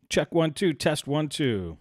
Check 1 2, test 1 2.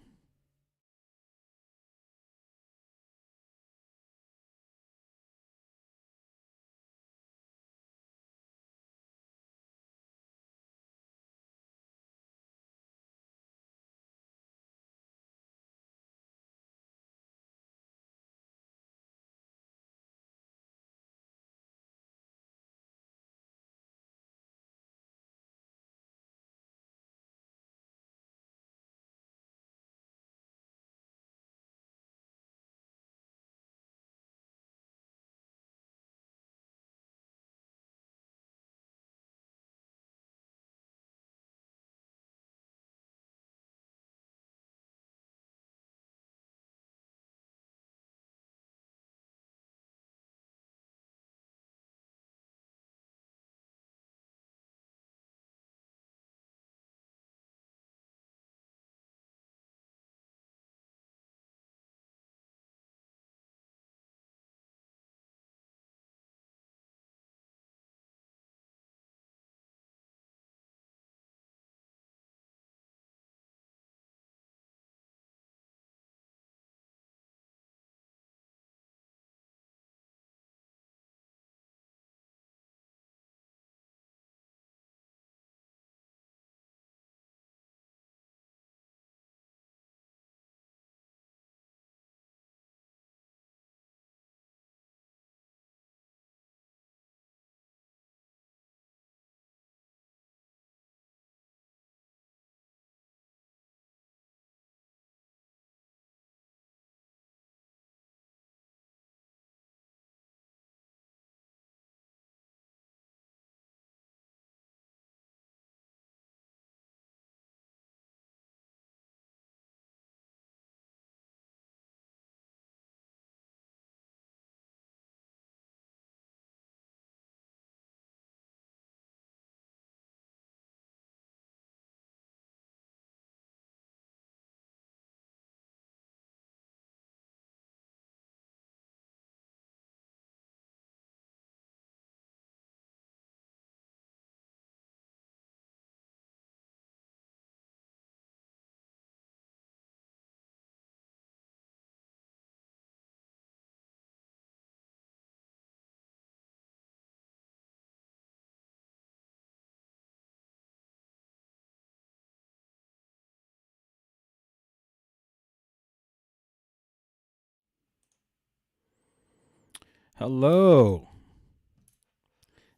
Hello.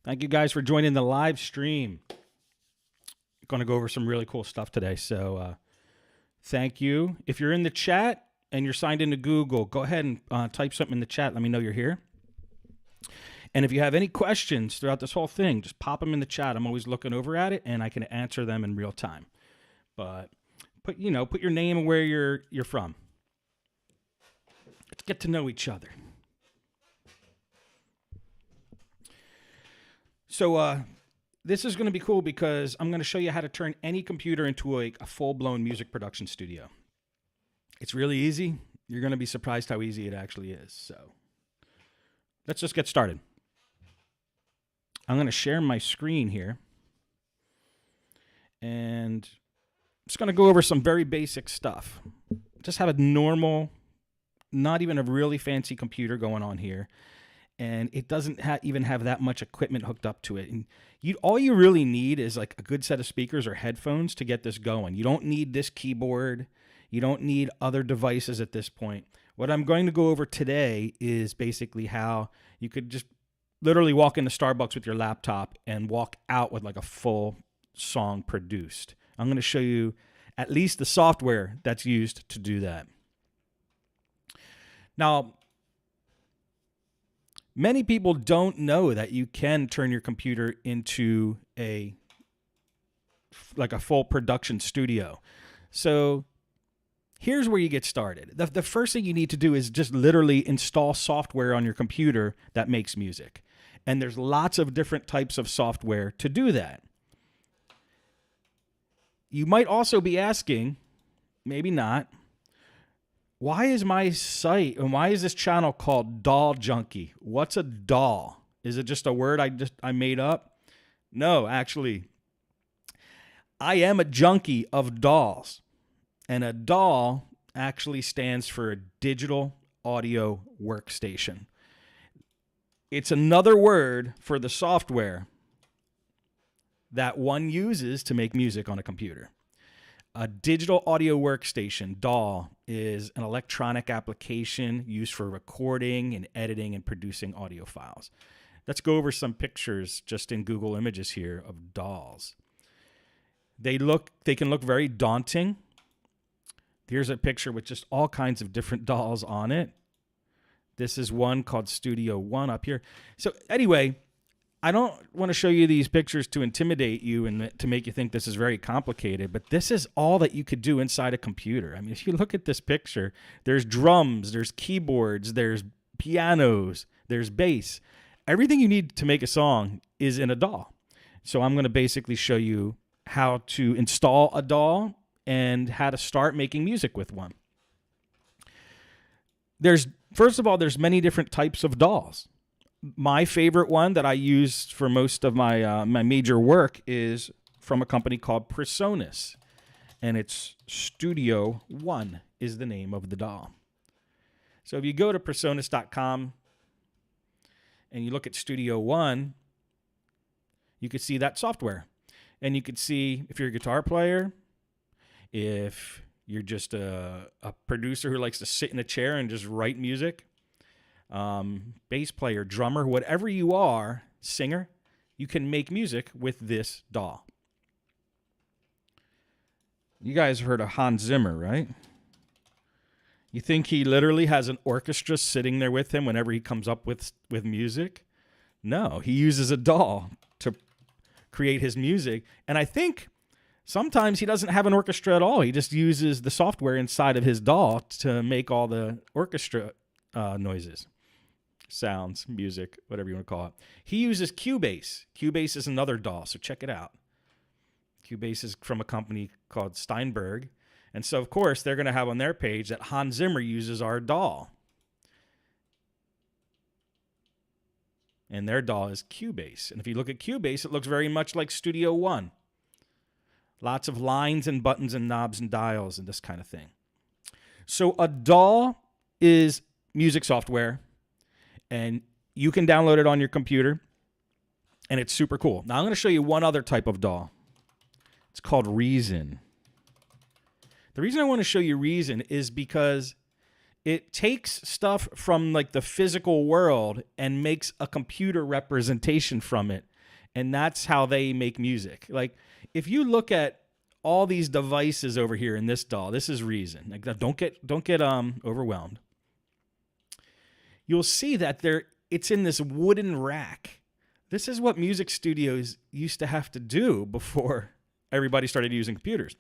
Thank you guys for joining the live stream. Going to go over some really cool stuff today. So thank you. If you're in the chat and you're signed into Google, go ahead and type something in the chat. Let me know you're here. And if you have any questions throughout this whole thing, just pop them in the chat. I'm always looking over at it, and I can answer them in real time. But put your name and where you're from. Let's get to know each other. So this is going to be cool because I'm going to show you how to turn any computer into a full-blown music production studio. It's really easy. You're going to be surprised how easy it actually is. So let's just get started. I'm going to share my screen here. And I'm just going to go over some very basic stuff. Just have a normal, not even a really fancy computer going on here. And it doesn't even have that much equipment hooked up to it. And all you really need is like a good set of speakers or headphones to get this going. You don't need this keyboard. You don't need other devices at this point. What I'm going to go over today is basically how you could just literally walk into Starbucks with your laptop and walk out with like a full song produced. I'm going to show you at least the software that's used to do that. Now, many people don't know that you can turn your computer into a full production studio. So here's where you get started. The first thing you need to do is just literally install software on your computer that makes music. And there's lots of different types of software to do that. You might also be asking, maybe not, why is my site and why is this channel called Doll Junkie? What's a doll? Is it just a word I made up? No, actually, I am a junkie of DAWs, and a DAW actually stands for a digital audio workstation. It's another word for the software that one uses to make music on a computer. A digital audio workstation, DAW, is an electronic application used for recording and editing and producing audio files. Let's go over some pictures just in Google Images here of DAWs. They can look very daunting. Here's a picture with just all kinds of different DAWs on it. This is one called Studio One up here. So anyway, I don't want to show you these pictures to intimidate you and to make you think this is very complicated, but this is all that you could do inside a computer. I mean, if you look at this picture, there's drums, there's keyboards, there's pianos, there's bass. Everything you need to make a song is in a DAW. So I'm going to basically show you how to install a DAW and how to start making music with one. First of all, there's many different types of DAWs. My favorite one that I use for most of my major work is from a company called Presonus, and it's Studio One is the name of the DAW. So if you go to presonus.com and you look at Studio One, you could see that software, and you could see if you're a guitar player, if you're just a producer who likes to sit in a chair and just write music, bass player, drummer, whatever you are, singer, you can make music with this DAW. You guys heard of Hans Zimmer, right? You think he literally has an orchestra sitting there with him whenever he comes up with music? No, he uses a DAW to create his music. And I think sometimes he doesn't have an orchestra at all. He just uses the software inside of his DAW to make all the orchestra noises, sounds, music, whatever you want to call it. He uses Cubase. Cubase is another DAW, so check it out. Cubase is from a company called Steinberg. And so, of course, they're going to have on their page that Hans Zimmer uses our DAW. And their DAW is Cubase. And if you look at Cubase, it looks very much like Studio One. Lots of lines and buttons and knobs and dials and this kind of thing. So a DAW is music software, and you can download it on your computer, and it's super cool. Now I'm going to show you one other type of DAW. It's called Reason. The reason I want to show you Reason is because it takes stuff from like the physical world and makes a computer representation from it, and that's how they make music. Like if you look at all these devices over here in this DAW, this is Reason. Like, don't get overwhelmed. You'll see that it's in this wooden rack. This is what music studios used to have to do before everybody started using computers.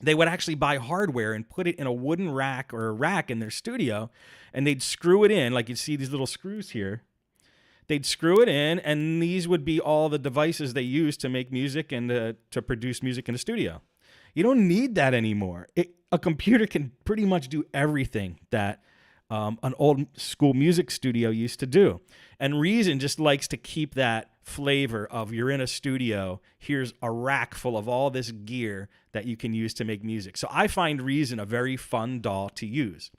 They would actually buy hardware and put it in a wooden rack or a rack in their studio, and they'd screw it in, like you see these little screws here. They'd screw it in, and these would be all the devices they use to make music and to produce music in a studio. You don't need that anymore. A computer can pretty much do everything that an old school music studio used to do. And Reason just likes to keep that flavor of you're in a studio, here's a rack full of all this gear that you can use to make music. So I find Reason a very fun DAW to use.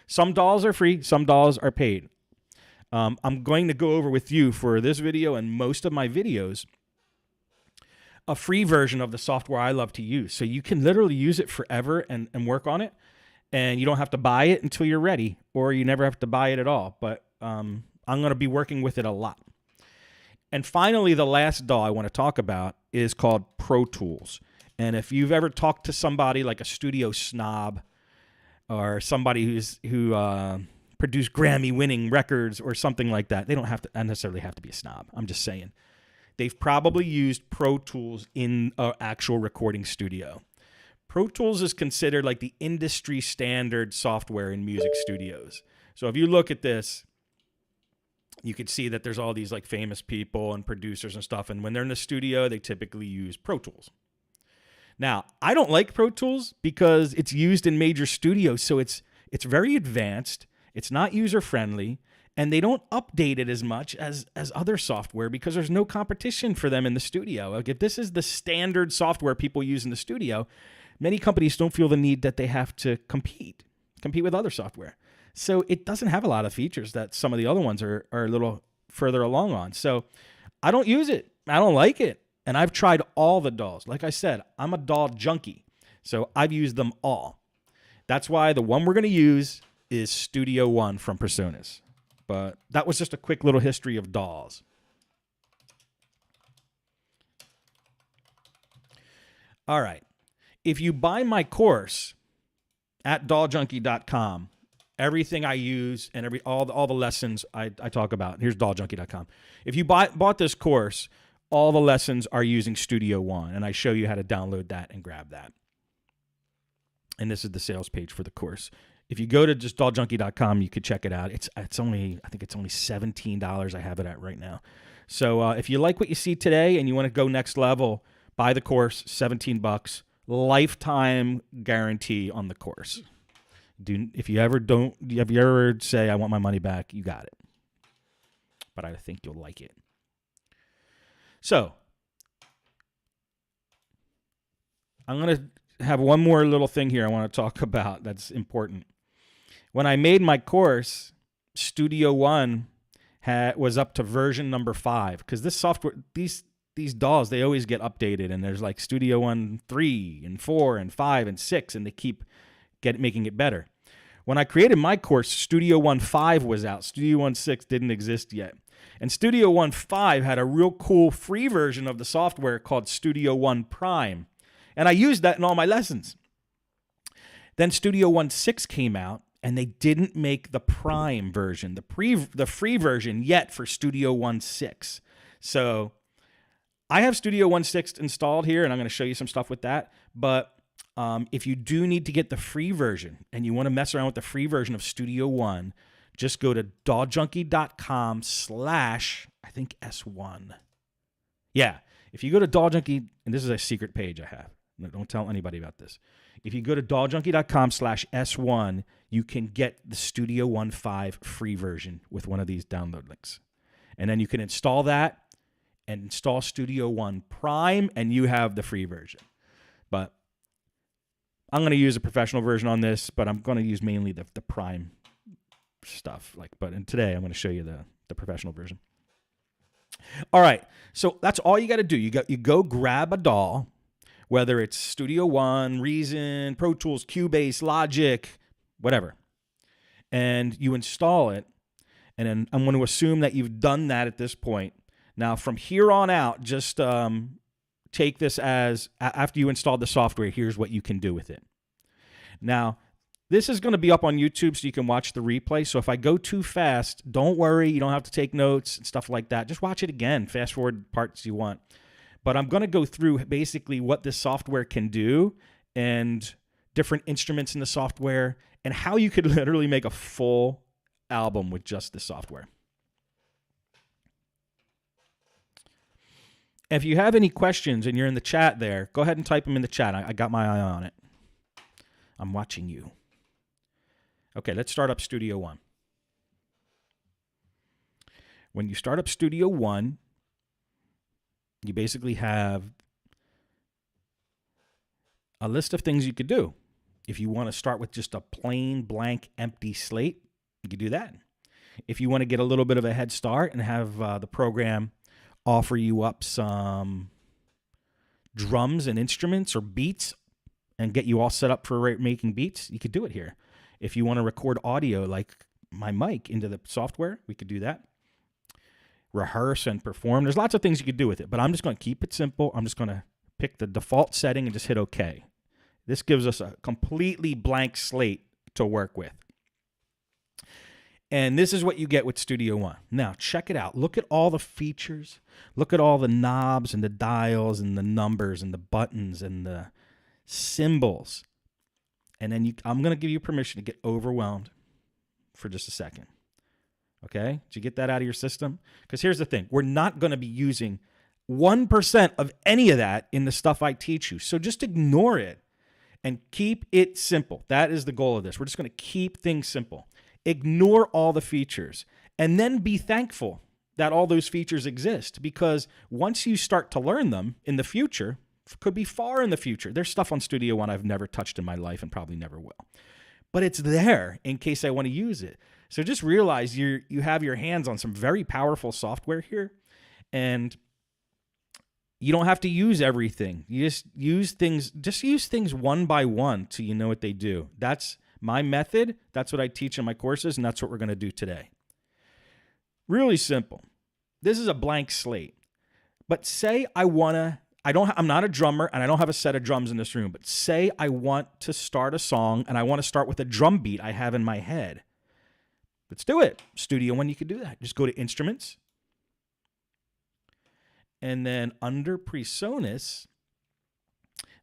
Some DAWs are free, some DAWs are paid. I'm going to go over with you for this video and most of my videos a free version of the software I love to use. So you can literally use it forever and work on it. And you don't have to buy it until you're ready, or you never have to buy it at all. But I'm going to be working with it a lot. And finally, the last DAW I want to talk about is called Pro Tools. And if you've ever talked to somebody like a studio snob or somebody who produced Grammy-winning records or something like that, they don't have to necessarily have to be a snob. I'm just saying. They've probably used Pro Tools in an actual recording studio. Pro Tools is considered like the industry standard software in music studios. So if you look at this, you could see that there's all these like famous people and producers and stuff. And when they're in the studio, they typically use Pro Tools. Now, I don't like Pro Tools because it's used in major studios. So it's very advanced. It's not user friendly. and they don't update it as much as other software because there's no competition for them in the studio. Like if this is the standard software people use in the studio, many companies don't feel the need that they have to compete with other software. So it doesn't have a lot of features that some of the other ones are a little further along on. So I don't use it. I don't like it. And I've tried all the DAWs. Like I said, I'm a DAW junkie. So I've used them all. That's why the one we're going to use is Studio One from PreSonus. But that was just a quick little history of DAWs. All right. If you buy my course at dawjunkie.com, everything I use and all the lessons I talk about, here's dawjunkie.com. If you bought this course, all the lessons are using Studio One, and I show you how to download that and grab that. And this is the sales page for the course. If you go to just dawjunkie.com, you could check it out. I think it's only $17 I have it at right now. So if you like what you see today and you want to go next level, buy the course, $17, lifetime guarantee on the course. If you ever say I want my money back, you got it. But I think you'll like it. So I'm going to have one more little thing here I want to talk about that's important. When I made my course, Studio One was up to version number 5 because this software, these DAWs, they always get updated, and there's like Studio One 3 and 4 and 5 and 6, and they keep making it better. When I created my course, Studio One 5 was out. Studio One 6 didn't exist yet. And Studio One 5 had a real cool free version of the software called Studio One Prime. And I used that in all my lessons. Then Studio One 6 came out, and they didn't make the Prime version, the free version yet for Studio One 6. So I have Studio One 6 installed here, and I'm going to show you some stuff with that. But if you do need to get the free version and you want to mess around with the free version of Studio One, just go to dawjunkie.com/ I think S1. Yeah, if you go to dawjunkie, and this is a secret page I have. Don't tell anybody about this. If you go to dawjunkie.com/ S1, you can get the Studio One 5 free version with one of these download links. And then you can install that and install Studio One Prime, and you have the free version. But I'm going to use a professional version on this, but I'm going to use mainly the Prime stuff. And today I'm going to show you the professional version. All right, so that's all you got to do. You go grab a DAW, whether it's Studio One, Reason, Pro Tools, Cubase, Logic, whatever, and you install it. And then I'm going to assume that you've done that at this point. Now, from here on out, just take this as, after you install the software, here's what you can do with it. Now, this is going to be up on YouTube so you can watch the replay. So if I go too fast, don't worry. You don't have to take notes and stuff like that. Just watch it again. Fast forward parts you want. But I'm going to go through basically what this software can do and different instruments in the software and how you could literally make a full album with just this software. If you have any questions and you're in the chat there, go ahead and type them in the chat. I got my eye on it. I'm watching you. Okay, let's start up Studio One. When you start up Studio One, you basically have a list of things you could do. If you want to start with just a plain, blank, empty slate, you could do that. If you want to get a little bit of a head start and have the program offer you up some drums and instruments or beats and get you all set up for making beats, you could do it here. If you want to record audio like my mic into the software, we could do that. Rehearse and perform. There's lots of things you could do with it, but I'm just going to keep it simple. I'm just going to pick the default setting and just hit OK. This gives us a completely blank slate to work with. And this is what you get with Studio One. Now, check it out. Look at all the features. Look at all the knobs and the dials and the numbers and the buttons and the symbols. And then I'm going to give you permission to get overwhelmed for just a second. Okay? Did you get that out of your system? Because here's the thing. We're not going to be using 1% of any of that in the stuff I teach you. So just ignore it and keep it simple. That is the goal of this. We're just going to keep things simple. Ignore all the features And then be thankful that all those features exist, because once you start to learn them in the future, could be far in the future. There's stuff on Studio One I've never touched in my life and probably never will. But it's there in case I want to use it. So just realize you have your hands on some very powerful software here, and you don't have to use everything. You just use things one by one till you know what they do. That's my method. That's what I teach in my courses, and that's what we're going to do today. Really simple. This is a blank slate. But say I'm not a drummer and I don't have a set of drums in this room, but say I want to start a song and I want to start with a drum beat I have in my head. Let's do it. Studio One, you could do that. Just go to Instruments. And then under PreSonus,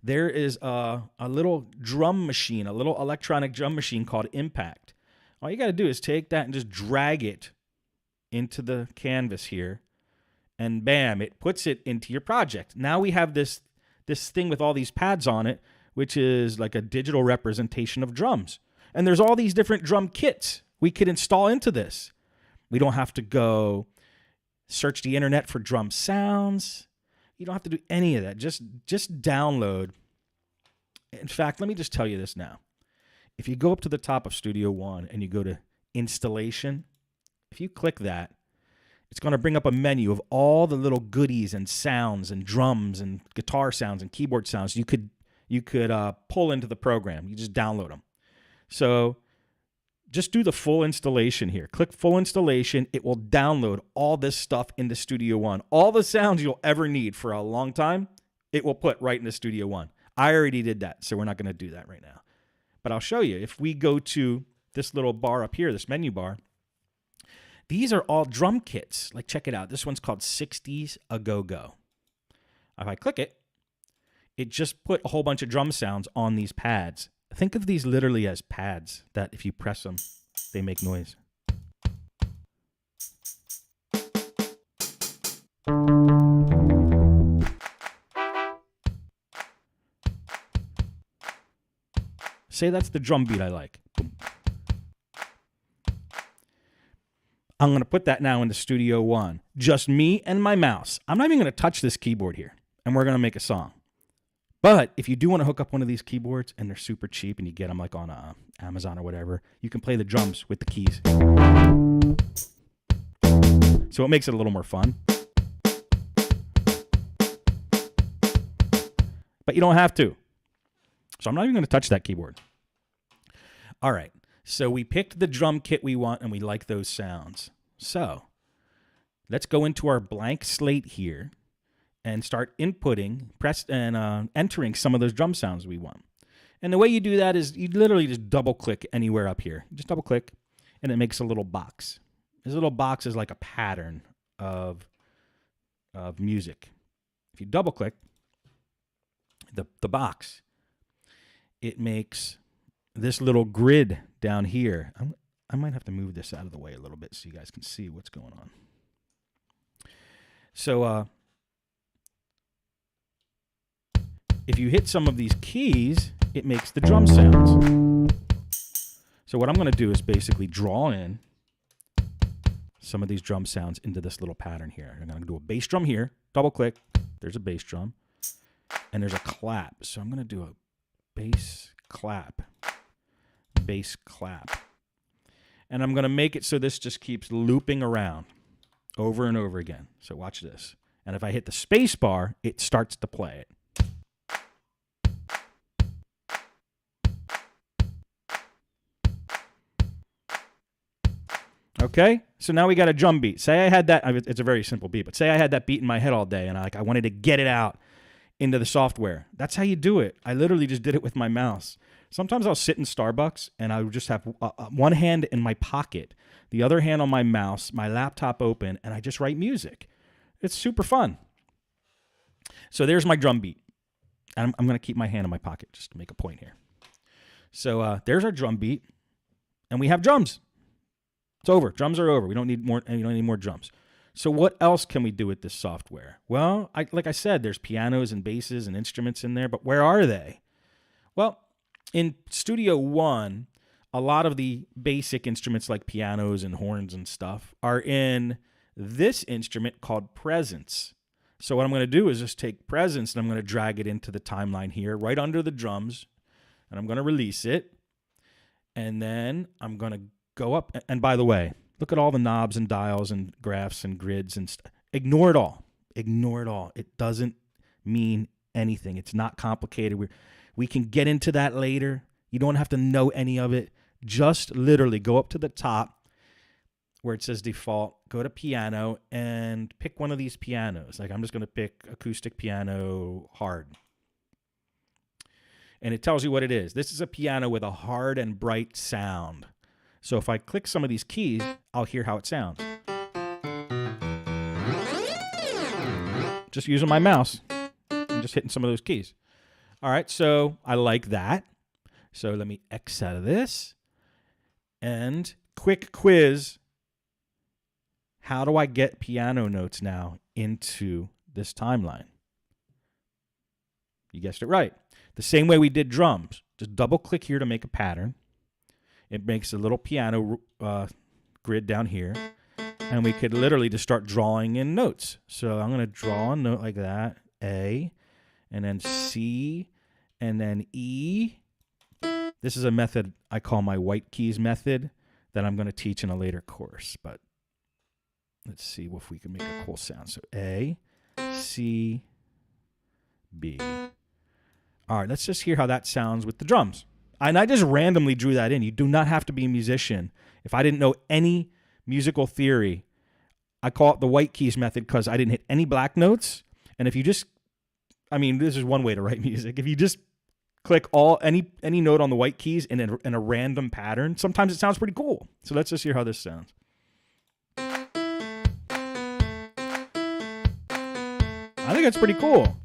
there is a little drum machine, a little electronic drum machine called Impact. All you got to do is take that and just drag it into the canvas here. And bam, it puts it into your project. Now we have this thing with all these pads on it, which is like a digital representation of drums. And there's all these different drum kits we could install into this. We don't have to go search the internet for drum sounds. You don't have to do any of that. Just download. In fact, let me just tell you this now. If you go up to the top of Studio One and you go to Installation, if you click that, it's going to bring up a menu of all the little goodies and sounds and drums and guitar sounds and keyboard sounds you could pull into the program. You just download them. So just do the full installation here. Click full installation. It will download all this stuff into Studio One. All the sounds you'll ever need for a long time, it will put right into Studio One. I already did that, so we're not going to do that right now. But I'll show you. If we go to this little bar up here, this menu bar, these are all drum kits. Like, check it out. This one's called 60s A Go-Go. If I click it, it just put a whole bunch of drum sounds on these pads. Think of these literally as pads that if you press them, they make noise. Say that's the drum beat I like. Boom. I'm going to put that now into Studio One. Just me and my mouse. I'm not even going to touch this keyboard here, and we're going to make a song. But if you do want to hook up one of these keyboards, and they're super cheap, and you get them like on Amazon or whatever, you can play the drums with the keys. So it makes it a little more fun. But you don't have to. So I'm not even going to touch that keyboard. All right. So we picked the drum kit we want, and we like those sounds. So let's go into our blank slate here and start inputting, entering some of those drum sounds we want. And the way you do that is you literally just double-click anywhere up here. Just double-click, and it makes a little box. This little box is like a pattern of music. If you double-click the box, it makes this little grid down here. I might have to move this out of the way a little bit so you guys can see what's going on. So if you hit some of these keys, it makes the drum sounds. So what I'm going to do is basically draw in some of these drum sounds into this little pattern here. I'm going to do a bass drum here, double click, there's a bass drum, and there's a clap. So I'm going to do a bass clap. Bass clap. And I'm going to make it so this just keeps looping around over and over again. So watch this. And if I hit the space bar, it starts to play it. Okay? So now we got a drum beat. Say I had that, it's a very simple beat, but say I had that beat in my head all day and I wanted to get it out into the software. That's how you do it. I literally just did it with my mouse. Sometimes I'll sit in Starbucks and I would just have one hand in my pocket, the other hand on my mouse, my laptop open, and I just write music. It's super fun. So there's my drum beat. And I'm going to keep my hand in my pocket just to make a point here. So there's our drum beat, and we have drums. It's over. Drums are over. We don't need more drums. So what else can we do with this software? Well, like I said, there's pianos and basses and instruments in there, but where are they? Well, in Studio One, a lot of the basic instruments like pianos and horns and stuff are in this instrument called presence. So what I'm going to do is just take presence and I'm going to drag it into the timeline here, right under the drums, and I'm going to release it. And then I'm going to go up. And by the way, look at all the knobs and dials and graphs and grids and stuff. Ignore it all. Ignore it all. It doesn't mean anything. It's not complicated. We can get into that later. You don't have to know any of it. Just literally go up to the top where it says default, go to piano, and pick one of these pianos. Like I'm just going to pick acoustic piano hard. And it tells you what it is. This is a piano with a hard and bright sound. So if I click some of these keys, I'll hear how it sounds. Just using my mouse and just hitting some of those keys. All right, so I like that. So let me X out of this. And quick quiz. How do I get piano notes now into this timeline? You guessed it right. The same way we did drums. Just double click here to make a pattern. It makes a little piano grid down here. And we could literally just start drawing in notes. So I'm going to draw a note like that. A, and then C, and then E. This is a method I call my white keys method that I'm going to teach in a later course. But let's see if we can make a cool sound. So A, C, B. All right, let's just hear how that sounds with the drums. And I just randomly drew that in. You do not have to be a musician. If I didn't know any musical theory, I call it the white keys method because I didn't hit any black notes. And if you just, I mean, this is one way to write music. If you just click any note on the white keys in a random pattern, sometimes it sounds pretty cool. So let's just hear how this sounds. I think that's pretty cool.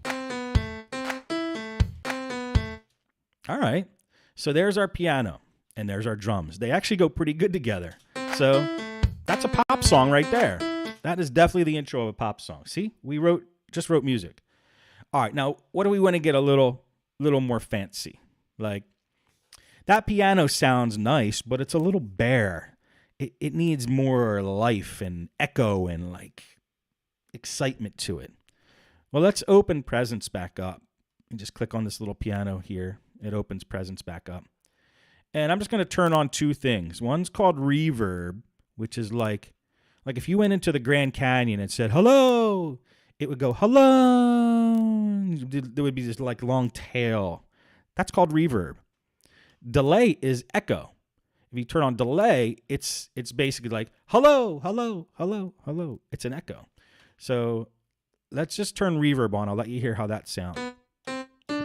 All right. So there's our piano and there's our drums. They actually go pretty good together. So that's a pop song right there. That is definitely the intro of a pop song. See, we just wrote music. All right, now what do we want to get a little more fancy? Like that piano sounds nice, but it's a little bare. It needs more life and echo and like excitement to it. Well, let's open Presence back up and just click on this little piano here. It opens Presence back up. And I'm just going to turn on two things. One's called reverb, which is like if you went into the Grand Canyon and said, hello, it would go, hello. There would be this like long tail. That's called reverb. Delay is echo. If you turn on delay, it's basically like, hello, hello, hello, hello. It's an echo. So let's just turn reverb on. I'll let you hear how that sounds.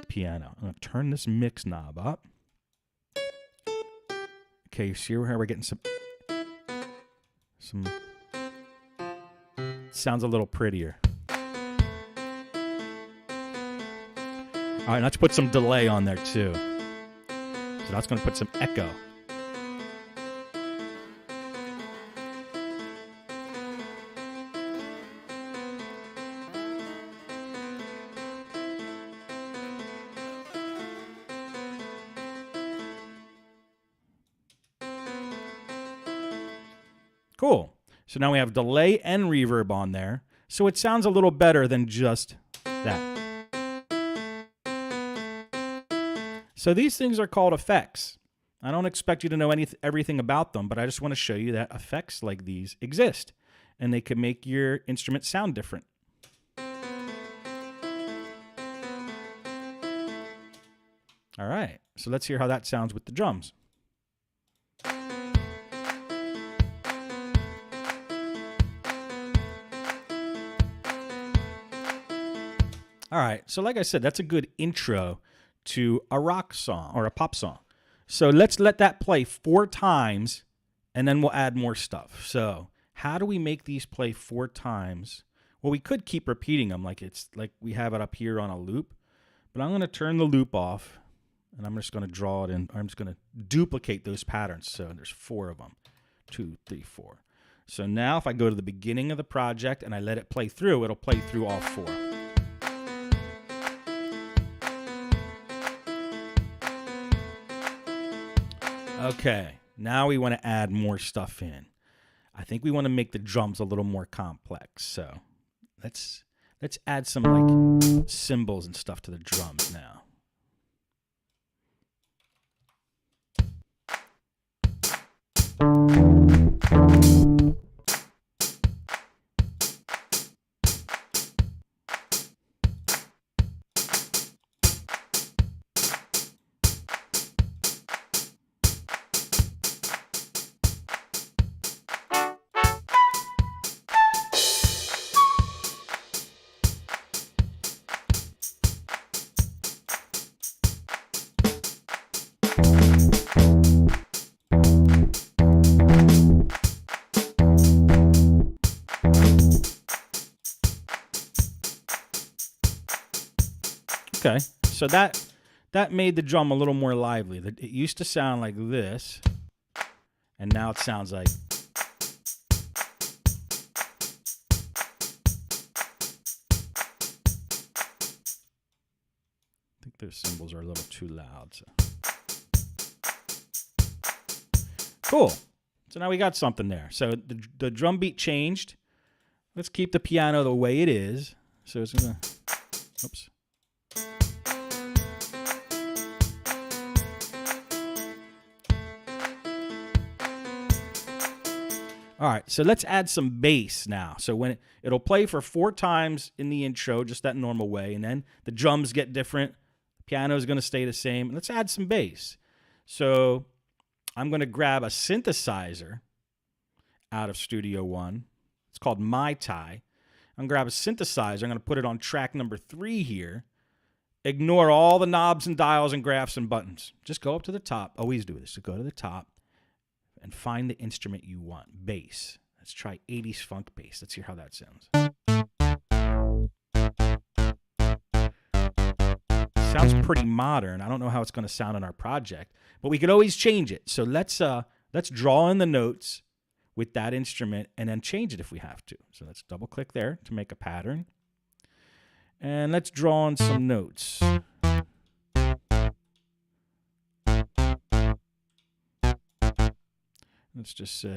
Piano. I'm going to turn this mix knob up. Okay, you see how we're getting some sounds a little prettier. All right, let's put some delay on there too. So that's going to put some echo. Cool. So now we have delay and reverb on there. So it sounds a little better than just that. So these things are called effects. I don't expect you to know everything about them, but I just want to show you that effects like these exist. And they can make your instrument sound different. All right. So let's hear how that sounds with the drums. All right, so like I said, that's a good intro to a rock song or a pop song. So let's let that play 4 times, and then we'll add more stuff. So how do we make these play 4 times? Well, we could keep repeating them like we have it up here on a loop, but I'm going to turn the loop off, and I'm just going to draw it in. I'm just going to duplicate those patterns. So there's 4 of them, 2, 3, 4. So now if I go to the beginning of the project and I let it play through, it'll play through all 4. Okay, now we want to add more stuff in. I think we want to make the drums a little more complex. So let's add some like cymbals and stuff to the drums now. Okay, so that made the drum a little more lively. It used to sound like this, and now it sounds like. I think those cymbals are a little too loud. So. Cool. So now we got something there. So the drum beat changed. Let's keep the piano the way it is. So it's gonna. Oops. All right, so let's add some bass now. So when it'll play for 4 times in the intro, just that normal way, and then the drums get different. The piano is going to stay the same. Let's add some bass. So I'm going to grab a synthesizer out of Studio One. It's called Mai Tai. I'm going to grab a synthesizer. I'm going to put it on track number 3 here. Ignore all the knobs and dials and graphs and buttons. Just go up to the top. Always do this. So go to the top and find the instrument you want. Bass. Let's try 80s funk bass. Let's hear how that sounds. Sounds pretty modern. I don't know how it's going to sound in our project, but we could always change it. So let's draw in the notes with that instrument and then change it if we have to. So let's double click there to make a pattern. And let's draw in some notes. Let's just say.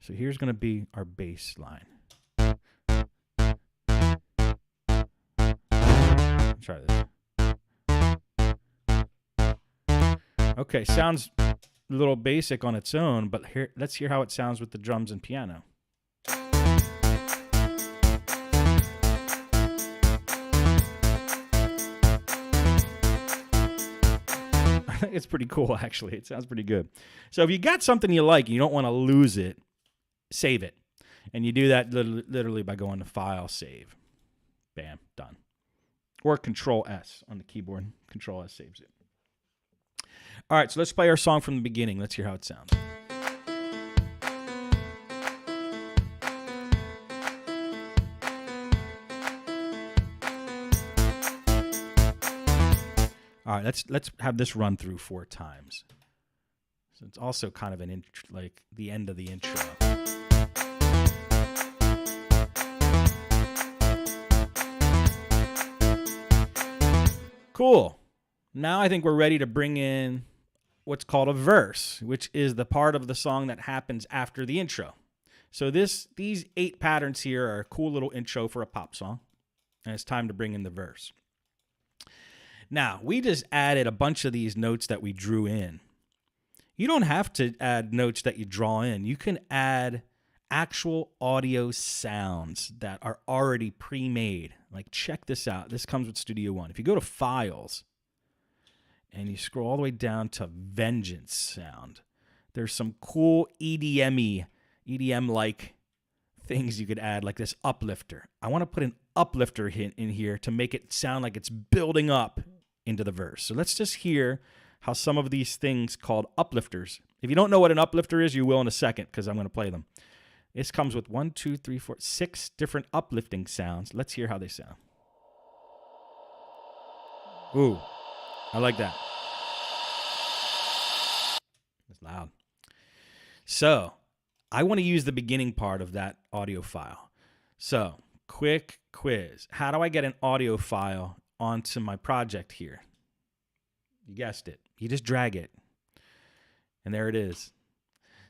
So here's going to be our bass line. Let's try this. Okay, sounds a little basic on its own, but let's hear how it sounds with the drums and piano. It's pretty cool, actually. It sounds pretty good. So if you got something you like and you don't want to lose it, save it. And you do that literally by going to File, Save. Bam, done. Or Control S on the keyboard. Control S saves it. All right, so let's play our song from the beginning. Let's hear how it sounds. All right, let's have this run through 4 times. So it's also kind of like the end of the intro. Cool. Now I think we're ready to bring in what's called a verse, which is the part of the song that happens after the intro. So these 8 patterns here are a cool little intro for a pop song, and it's time to bring in the verse. Now, we just added a bunch of these notes that we drew in. You don't have to add notes that you draw in. You can add actual audio sounds that are already pre-made. Like, check this out. This comes with Studio One. If you go to Files and you scroll all the way down to Vengeance Sound, there's some cool EDM-like things you could add, like this uplifter. I want to put an uplifter hint in here to make it sound like it's building up into the verse. So let's just hear how some of these things called uplifters. If you don't know what an uplifter is, you will in a second because I'm going to play them. This comes with 1, 2, 3, 4, 6 different uplifting sounds. Let's hear how they sound. Ooh, I like that. It's loud. So I want to use the beginning part of that audio file. So, quick quiz. How do I get an audio file onto my project here? You guessed it. You just drag it. And there it is.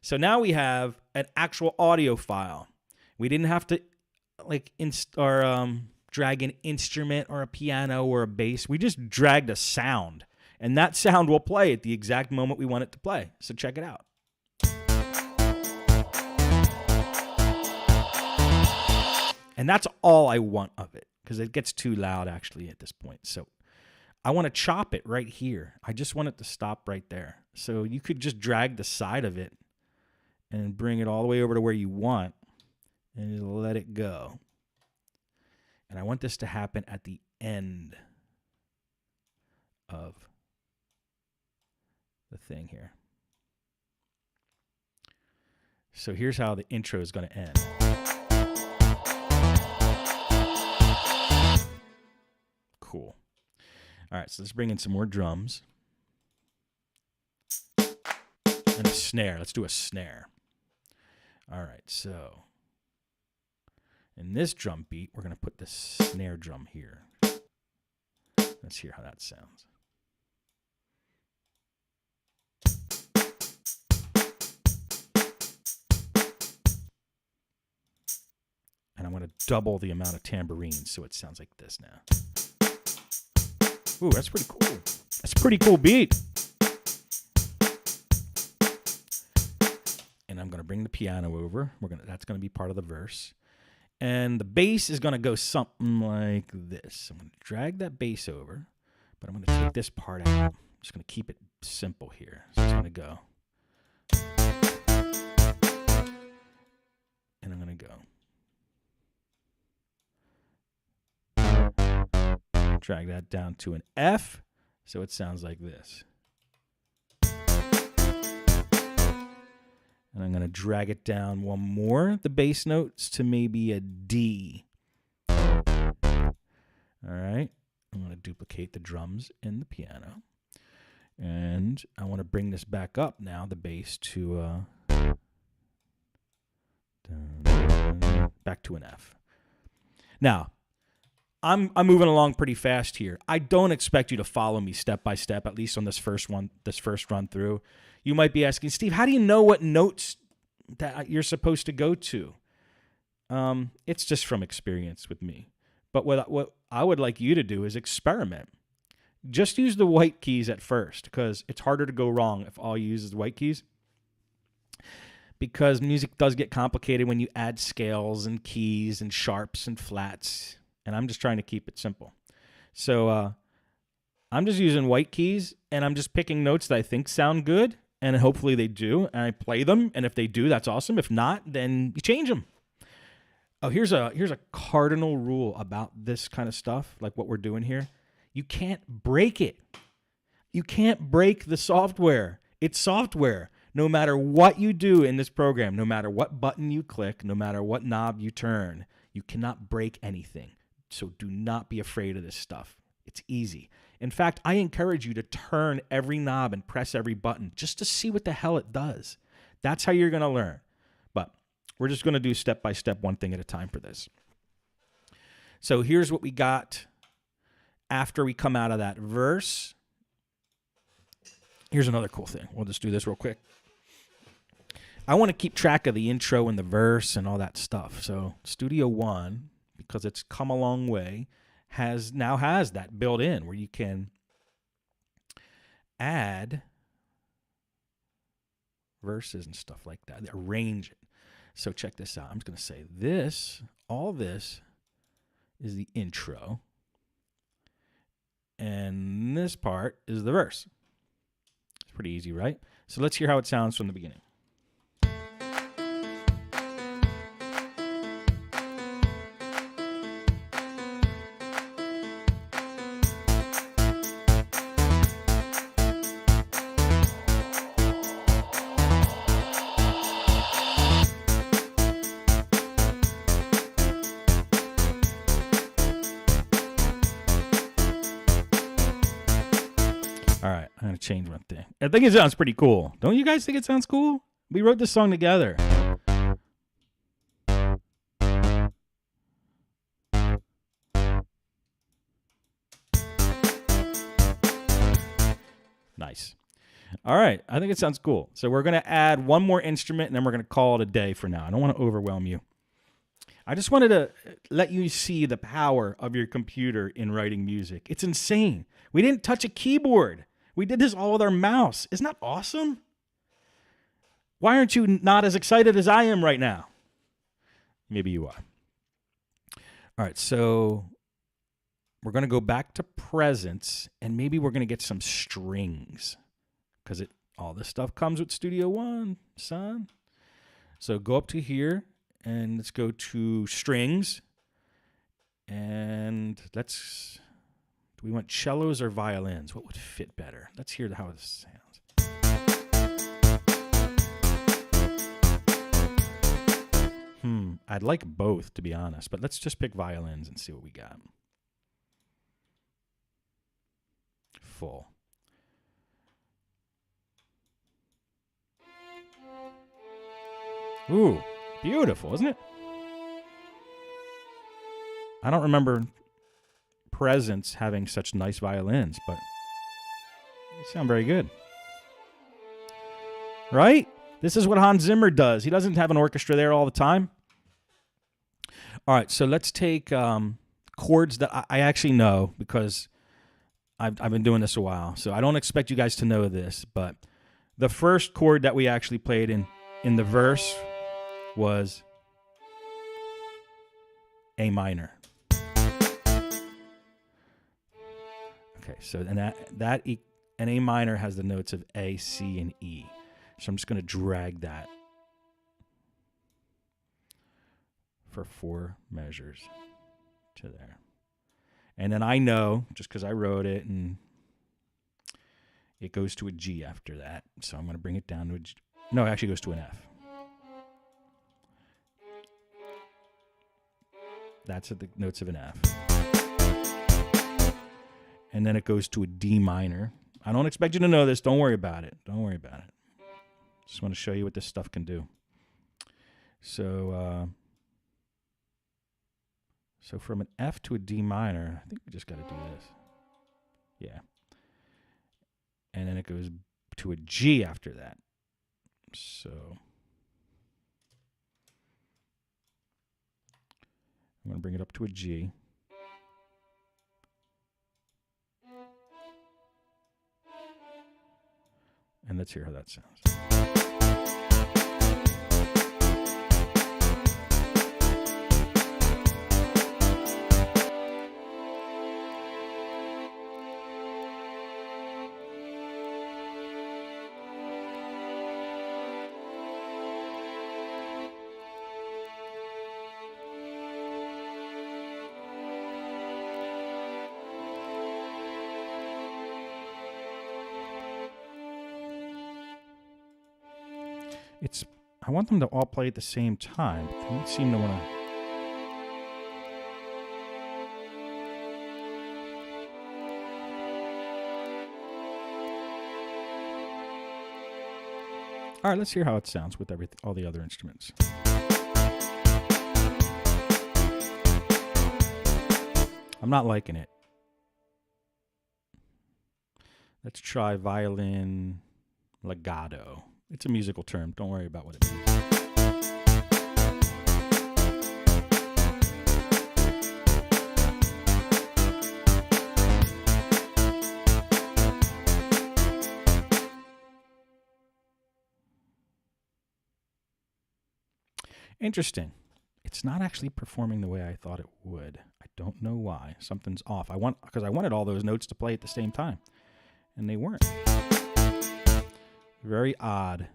So now we have an actual audio file. We didn't have to drag an instrument or a piano or a bass. We just dragged a sound. And that sound will play at the exact moment we want it to play. So check it out. And that's all I want of it, because it gets too loud actually at this point. So I want to chop it right here. I just want it to stop right there. So you could just drag the side of it and bring it all the way over to where you want and just let it go. And I want this to happen at the end of the thing here. So here's how the intro is going to end. Cool. All right, so let's bring in some more drums. And a snare. Let's do a snare. All right, so in this drum beat, we're going to put this snare drum here. Let's hear how that sounds. And I'm going to double the amount of tambourines so it sounds like this now. Ooh, that's pretty cool. That's a pretty cool beat. And I'm going to bring the piano over. That's going to be part of the verse. And the bass is going to go something like this. I'm going to drag that bass over, but I'm going to take this part out. I'm just going to keep it simple here. So it's going to go. And I'm going to go. Drag that down to an F, so it sounds like this. And I'm going to drag it down one more, the bass notes, to maybe a D. All right. I'm going to duplicate the drums and the piano. And I want to bring this back up now, the bass, to back to an F. Now, I'm moving along pretty fast here. I don't expect you to follow me step by step, at least on this first run through. You might be asking, Steve, how do you know what notes that you're supposed to go to? It's just from experience with me. But what I would like you to do is experiment. Just use the white keys at first, because it's harder to go wrong if all you use is the white keys. Because music does get complicated when you add scales and keys and sharps and flats. And I'm just trying to keep it simple. So I'm just using white keys, and I'm just picking notes that I think sound good, and hopefully they do, and I play them, and if they do, that's awesome. If not, then you change them. Oh, here's a cardinal rule about this kind of stuff, like what we're doing here. You can't break it. You can't break the software. It's software. No matter what you do in this program, no matter what button you click, no matter what knob you turn, you cannot break anything. So do not be afraid of this stuff. It's easy. In fact, I encourage you to turn every knob and press every button just to see what the hell it does. That's how you're going to learn. But we're just going to do step by step, one thing at a time for this. So here's what we got after we come out of that verse. Here's another cool thing. We'll just do this real quick. I want to keep track of the intro and the verse and all that stuff. So Studio One, because it's come a long way, now has that built in where you can add verses and stuff like that, arrange it. So check this out. I'm just going to say all this is the intro, and this part is the verse. It's pretty easy, right? So let's hear how it sounds from the beginning. All right, I'm going to change one thing. I think it sounds pretty cool. Don't you guys think it sounds cool? We wrote this song together. All right. I think it sounds cool. So we're going to add one more instrument, and then we're going to call it a day for now. I don't want to overwhelm you. I just wanted to let you see the power of your computer in writing music. It's insane. We didn't touch a keyboard. We did this all with our mouse. Isn't that awesome? Why aren't you not as excited as I am right now? Maybe you are. All right, so we're going to go back to presence, and maybe we're going to get some strings because all this stuff comes with Studio One, son. So go up to here, and let's go to strings, and do we want cellos or violins? What would fit better? Let's hear how this sounds. I'd like both, to be honest, but let's just pick violins and see what we got. Full. Ooh, beautiful, isn't it? I don't remember Presence having such nice violins, but they sound very good. Right? This is what Hans Zimmer does. He doesn't have an orchestra there all the time. All right, so let's take chords that I actually know because I've been doing this a while. So I don't expect you guys to know this, but the first chord that we actually played in the verse was A minor. Okay, so and an A minor has the notes of A, C, and E. So I'm just going to drag that for 4 measures to there. And then I know, just because I wrote it, and it goes to a G after that. So I'm going to bring it down to a G. No, it actually goes to an F. That's at the notes of an F. And then it goes to a D minor. I don't expect you to know this. Don't worry about it. Don't worry about it. Just want to show you what this stuff can do. So from an F to a D minor, I think we just got to do this. Yeah. And then it goes to a G after that. So I'm going to bring it up to a G. And let's hear how that sounds. I want them to all play at the same time. They don't seem to want to. All right, let's hear how it sounds with all the other instruments. I'm not liking it. Let's try violin legato. It's a musical term. Don't worry about what it means. Interesting. It's not actually performing the way I thought it would. I don't know why. Something's off. Because I wanted all those notes to play at the same time, and they weren't. Very odd.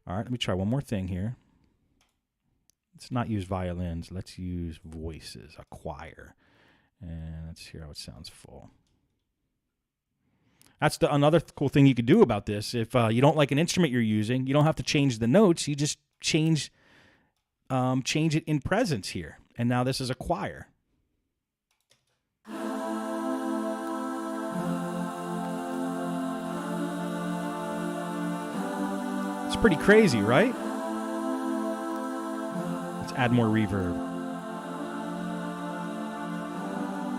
All right, let me try one more thing here. Let's not use violins. Let's use voices, a choir. And let's hear how it sounds full. That's another cool thing you could do about this. If you don't like an instrument you're using, you don't have to change the notes. You just change it in presence here. And now this is a choir. It's pretty crazy, right? Let's add more reverb.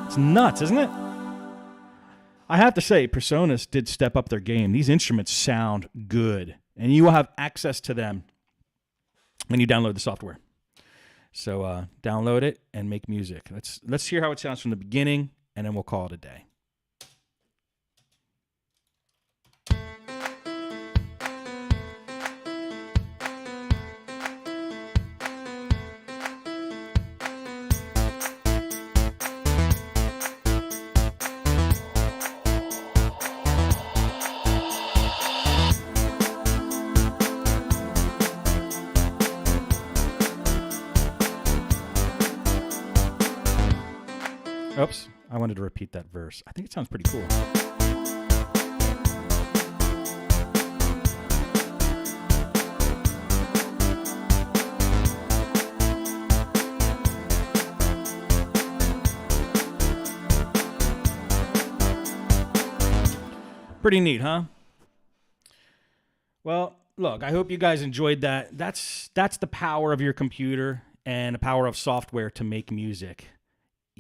It's nuts, isn't it? I have to say, Presonus did step up their game. These instruments sound good, and you will have access to them when you download the software. So download it and make music. Let's hear how it sounds from the beginning, and then we'll call it a day. Oops, I wanted to repeat that verse. I think it sounds pretty cool. Pretty neat, huh? Well, look, I hope you guys enjoyed that. That's the power of your computer and the power of software to make music.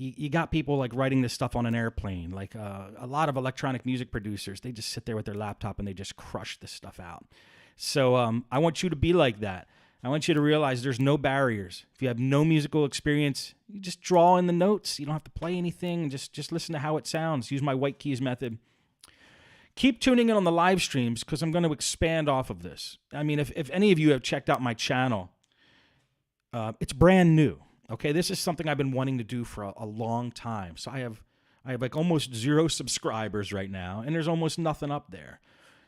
You got people like writing this stuff on an airplane, like a lot of electronic music producers. They just sit there with their laptop and they just crush this stuff out. So I want you to be like that. I want you to realize there's no barriers. If you have no musical experience, you just draw in the notes. You don't have to play anything. Just listen to how it sounds. Use my white keys method. Keep tuning in on the live streams because I'm going to expand off of this. I mean, if any of you have checked out my channel, it's brand new. Okay, this is something I've been wanting to do for a long time. So I have like almost 0 subscribers right now, and there's almost nothing up there.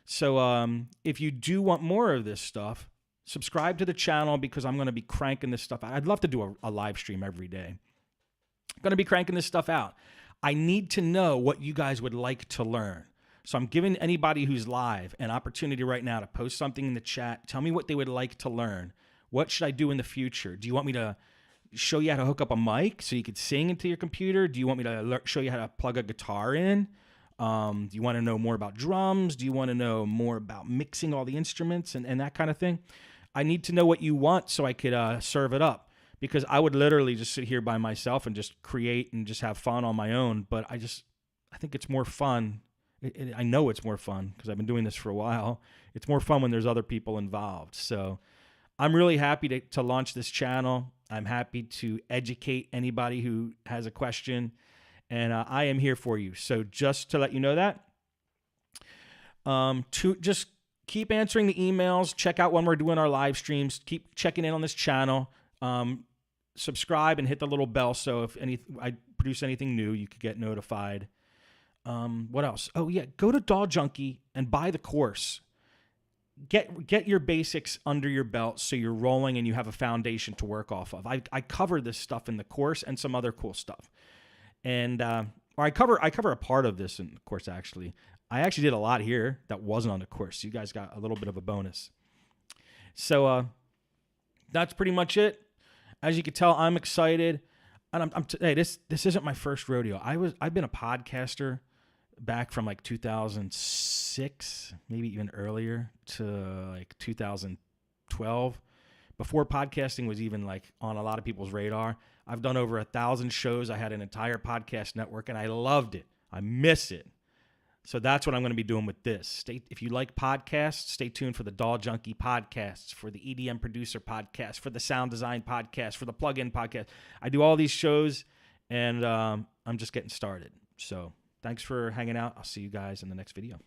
So if you do want more of this stuff, subscribe to the channel because I'm going to be cranking this stuff out. I'd love to do a live stream every day. I'm going to be cranking this stuff out. I need to know what you guys would like to learn. So I'm giving anybody who's live an opportunity right now to post something in the chat. Tell me what they would like to learn. What should I do in the future? Do you want me to show you how to hook up a mic so you could sing into your computer? Do you want me to show you how to plug a guitar in? Do you want to know more about drums? Do you want to know more about mixing all the instruments and that kind of thing? I need to know what you want so I could serve it up, because I would literally just sit here by myself and just create and just have fun on my own. But I think it's more fun. I know it's more fun because I've been doing this for a while. It's more fun when there's other people involved. So I'm really happy to launch this channel. I'm happy to educate anybody who has a question, and I am here for you. So just to let you know that, to just keep answering the emails, check out when we're doing our live streams, keep checking in on this channel, subscribe and hit the little bell so if I produce anything new, you could get notified. What else? Oh yeah, go to Doll Junkie and buy the course. Get your basics under your belt so you're rolling and you have a foundation to work off of. I cover this stuff in the course and some other cool stuff. And or I cover a part of this in the course actually. I actually did a lot here that wasn't on the course. So you guys got a little bit of a bonus. So that's pretty much it. As you can tell, I'm excited. And hey, this isn't my first rodeo. I've been a podcaster back from like 2006, maybe even earlier, to like 2012, before podcasting was even like on a lot of people's radar. I've done over 1,000 shows. I had an entire podcast network and I loved it. I miss it. So that's what I'm going to be doing with this. If you like podcasts, stay tuned for the Doll Junkie podcasts, for the EDM Producer podcast, for the Sound Design podcast, for the Plug-in podcast. I do all these shows, and I'm just getting started. So thanks for hanging out. I'll see you guys in the next video.